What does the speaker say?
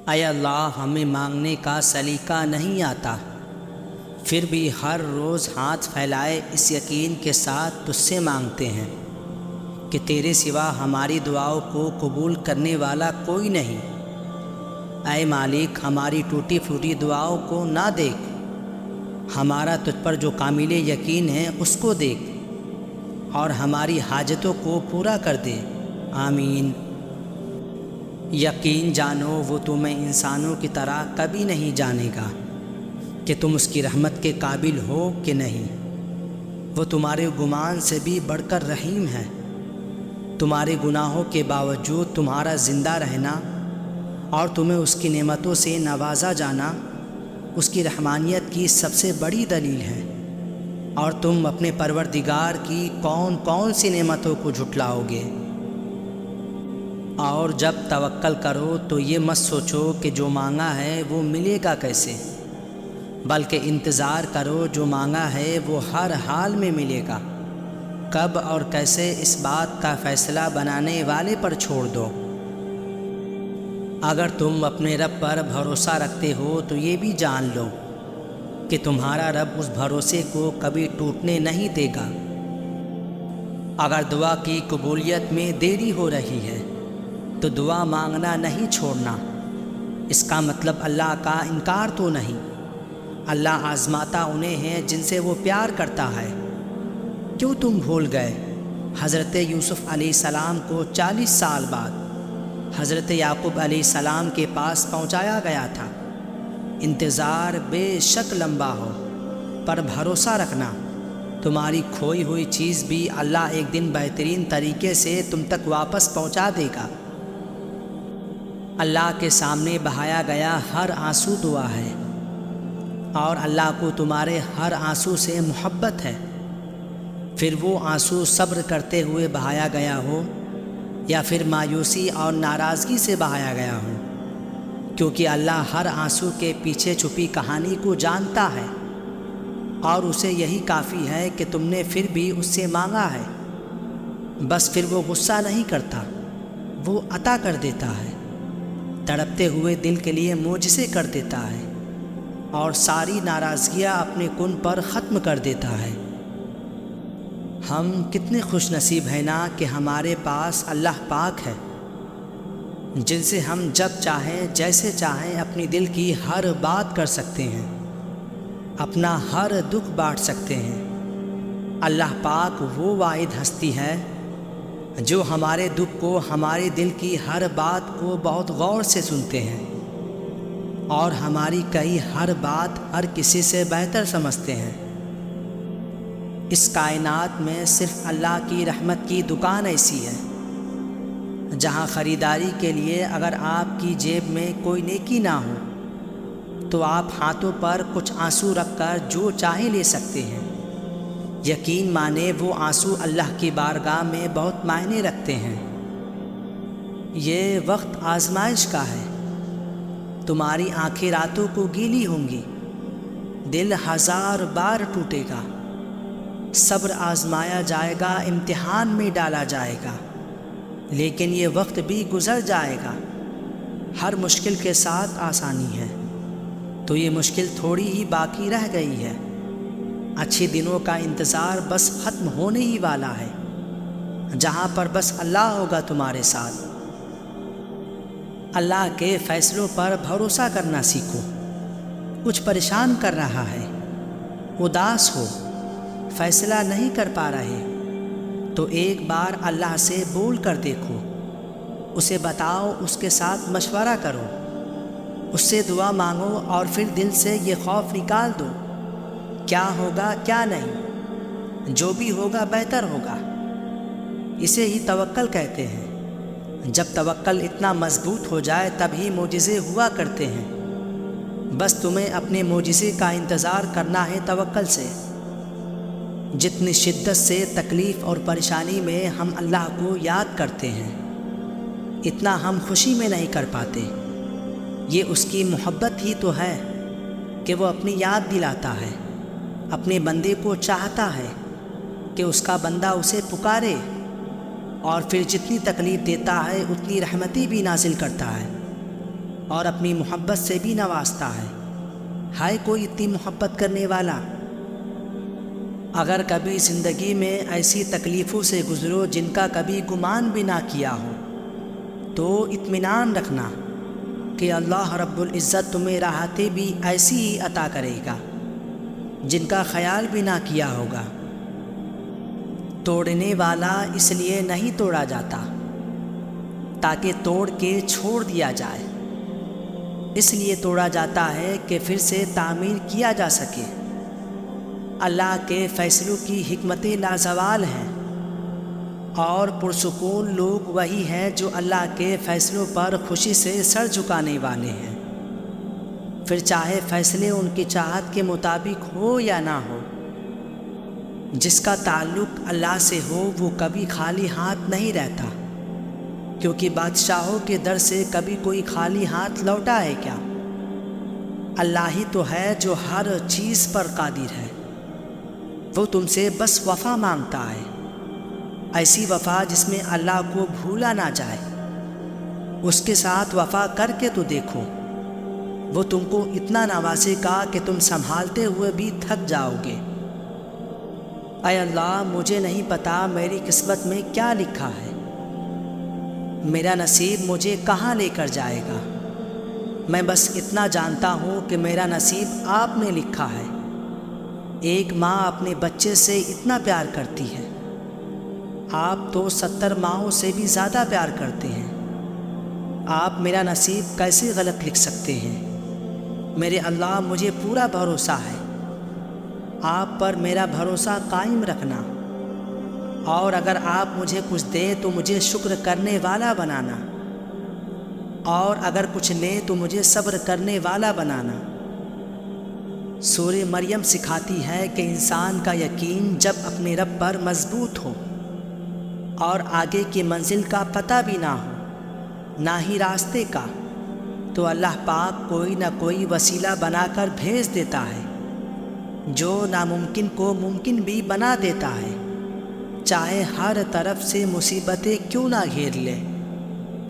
اے اللہ، ہمیں مانگنے کا سلیقہ نہیں آتا، پھر بھی ہر روز ہاتھ پھیلائے اس یقین کے ساتھ تجھ سے مانگتے ہیں کہ تیرے سوا ہماری دعاؤں کو قبول کرنے والا کوئی نہیں۔ اے مالک، ہماری ٹوٹی پھوٹی دعاؤں کو نہ دیکھ، ہمارا تجھ پر جو کامل یقین ہے اس کو دیکھ اور ہماری حاجتوں کو پورا کر دے، آمین۔ یقین جانو وہ تمہیں انسانوں کی طرح کبھی نہیں جانے گا کہ تم اس کی رحمت کے قابل ہو کہ نہیں۔ وہ تمہارے گمان سے بھی بڑھ کر رحیم ہے۔ تمہارے گناہوں کے باوجود تمہارا زندہ رہنا اور تمہیں اس کی نعمتوں سے نوازا جانا اس کی رحمانیت کی سب سے بڑی دلیل ہے، اور تم اپنے پروردگار کی کون کون سی نعمتوں کو جھٹلاؤ گے۔ اور جب توکل کرو تو یہ مت سوچو کہ جو مانگا ہے وہ ملے گا کیسے، بلکہ انتظار کرو جو مانگا ہے وہ ہر حال میں ملے گا۔ کب اور کیسے اس بات کا فیصلہ بنانے والے پر چھوڑ دو۔ اگر تم اپنے رب پر بھروسہ رکھتے ہو تو یہ بھی جان لو کہ تمہارا رب اس بھروسے کو کبھی ٹوٹنے نہیں دے گا۔ اگر دعا کی قبولیت میں دیری ہو رہی ہے تو دعا مانگنا نہیں چھوڑنا۔ اس کا مطلب اللہ کا انکار تو نہیں، اللہ آزماتا انہیں ہے جن سے وہ پیار کرتا ہے۔ کیوں تم بھول گئے حضرت یوسف علیہ السلام کو 40 سال بعد حضرت یعقوب علیہ السلام کے پاس پہنچایا گیا تھا۔ انتظار بے شک لمبا ہو، پر بھروسہ رکھنا تمہاری کھوئی ہوئی چیز بھی اللہ ایک دن بہترین طریقے سے تم تک واپس پہنچا دے گا۔ اللہ کے سامنے بہایا گیا ہر آنسو دعا ہے، اور اللہ کو تمہارے ہر آنسو سے محبت ہے، پھر وہ آنسو صبر کرتے ہوئے بہایا گیا ہو یا پھر مایوسی اور ناراضگی سے بہایا گیا ہو، کیونکہ اللہ ہر آنسو کے پیچھے چھپی کہانی کو جانتا ہے، اور اسے یہی کافی ہے کہ تم نے پھر بھی اس سے مانگا ہے۔ بس پھر وہ غصہ نہیں کرتا، وہ عطا کر دیتا ہے، تڑپتے ہوئے دل کے لیے معجزے کر دیتا ہے، اور ساری ناراضگیاں اپنے کن پر ختم کر دیتا ہے۔ ہم کتنے خوش نصیب ہیں نا کہ ہمارے پاس اللہ پاک ہے، جن سے ہم جب چاہیں جیسے چاہیں اپنی دل کی ہر بات کر سکتے ہیں، اپنا ہر دکھ بانٹ سکتے ہیں۔ اللہ پاک وہ واحد ہستی ہے جو ہمارے دکھ کو، ہمارے دل کی ہر بات کو بہت غور سے سنتے ہیں، اور ہماری کئی ہر بات ہر کسی سے بہتر سمجھتے ہیں۔ اس کائنات میں صرف اللہ کی رحمت کی دکان ایسی ہے جہاں خریداری کے لیے اگر آپ کی جیب میں کوئی نیکی نہ ہو تو آپ ہاتھوں پر کچھ آنسو رکھ کر جو چاہے لے سکتے ہیں۔ یقین مانے وہ آنسو اللہ کی بارگاہ میں بہت معنی رکھتے ہیں۔ یہ وقت آزمائش کا ہے، تمہاری آنکھیں راتوں کو گیلی ہوں گی، دل ہزار بار ٹوٹے گا، صبر آزمایا جائے گا، امتحان میں ڈالا جائے گا، لیکن یہ وقت بھی گزر جائے گا۔ ہر مشکل کے ساتھ آسانی ہے، تو یہ مشکل تھوڑی ہی باقی رہ گئی ہے۔ اچھے دنوں کا انتظار بس ختم ہونے ہی والا ہے، جہاں پر بس اللہ ہوگا تمہارے ساتھ۔ اللہ کے فیصلوں پر بھروسہ کرنا سیکھو۔ کچھ پریشان کر رہا ہے، اداس ہو، فیصلہ نہیں کر پا رہے، تو ایک بار اللہ سے بول کر دیکھو، اسے بتاؤ، اس کے ساتھ مشورہ کرو، اس سے دعا مانگو، اور پھر دل سے یہ خوف نکال دو، کیا ہوگا کیا نہیں، جو بھی ہوگا بہتر ہوگا۔ اسے ہی توکل کہتے ہیں۔ جب توکل اتنا مضبوط ہو جائے تب ہی معجزے ہوا کرتے ہیں۔ بس تمہیں اپنے معجزے کا انتظار کرنا ہے توکل سے۔ جتنی شدت سے تکلیف اور پریشانی میں ہم اللہ کو یاد کرتے ہیں، اتنا ہم خوشی میں نہیں کر پاتے۔ یہ اس کی محبت ہی تو ہے کہ وہ اپنی یاد دلاتا ہے، اپنے بندے کو چاہتا ہے کہ اس کا بندہ اسے پکارے، اور پھر جتنی تکلیف دیتا ہے اتنی رحمتیں بھی نازل کرتا ہے۔ اور اپنی محبت سے بھی نوازتا ہے۔ ہائے کوئی اتنی محبت کرنے والا۔ اگر کبھی زندگی میں ایسی تکلیفوں سے گزرو جن کا کبھی گمان بھی نہ کیا ہو، تو اطمینان رکھنا کہ اللہ رب العزت تمہیں راحتیں بھی ایسی ہی عطا کرے گا جن کا خیال بھی نہ کیا ہوگا۔ توڑنے والا اس لیے نہیں توڑا جاتا تاکہ توڑ کے چھوڑ دیا جائے، اس لیے توڑا جاتا ہے کہ پھر سے تعمیر کیا جا سکے۔ اللہ کے فیصلوں کی حکمتیں لازوال ہیں، اور پرسکون لوگ وہی ہیں جو اللہ کے فیصلوں پر خوشی سے سر جھکانے والے ہیں، پھر چاہے فیصلے ان کی چاہت کے مطابق ہو یا نہ ہو۔ جس کا تعلق اللہ سے ہو وہ کبھی خالی ہاتھ نہیں رہتا، کیونکہ بادشاہوں کے در سے کبھی کوئی خالی ہاتھ لوٹا ہے کیا؟ اللہ ہی تو ہے جو ہر چیز پر قادر ہے۔ وہ تم سے بس وفا مانگتا ہے، ایسی وفا جس میں اللہ کو بھولا نہ جائے۔ اس کے ساتھ وفا کر کے تو دیکھو، وہ تم کو اتنا نوازے گا کہ تم سنبھالتے ہوئے بھی تھک جاؤ گے۔ اے اللہ، مجھے نہیں پتا میری قسمت میں کیا لکھا ہے، میرا نصیب مجھے کہاں لے کر جائے گا۔ میں بس اتنا جانتا ہوں کہ میرا نصیب آپ نے لکھا ہے۔ ایک ماں اپنے بچے سے اتنا پیار کرتی ہے، آپ تو 70 ماؤں سے بھی زیادہ پیار کرتے ہیں۔ آپ میرا نصیب کیسے غلط لکھ سکتے ہیں؟ میرے اللہ، مجھے پورا بھروسہ ہے، آپ پر میرا بھروسہ قائم رکھنا، اور اگر آپ مجھے کچھ دیں تو مجھے شکر کرنے والا بنانا، اور اگر کچھ لیں تو مجھے صبر کرنے والا بنانا۔ سورہ مریم سکھاتی ہے کہ انسان کا یقین جب اپنے رب پر مضبوط ہو اور آگے کی منزل کا پتہ بھی نہ ہو، نہ ہی راستے کا، تو اللہ پاک کوئی نہ کوئی وسیلہ بنا کر بھیج دیتا ہے جو ناممکن کو ممکن بھی بنا دیتا ہے، چاہے ہر طرف سے مصیبتیں کیوں نہ گھیر لیں۔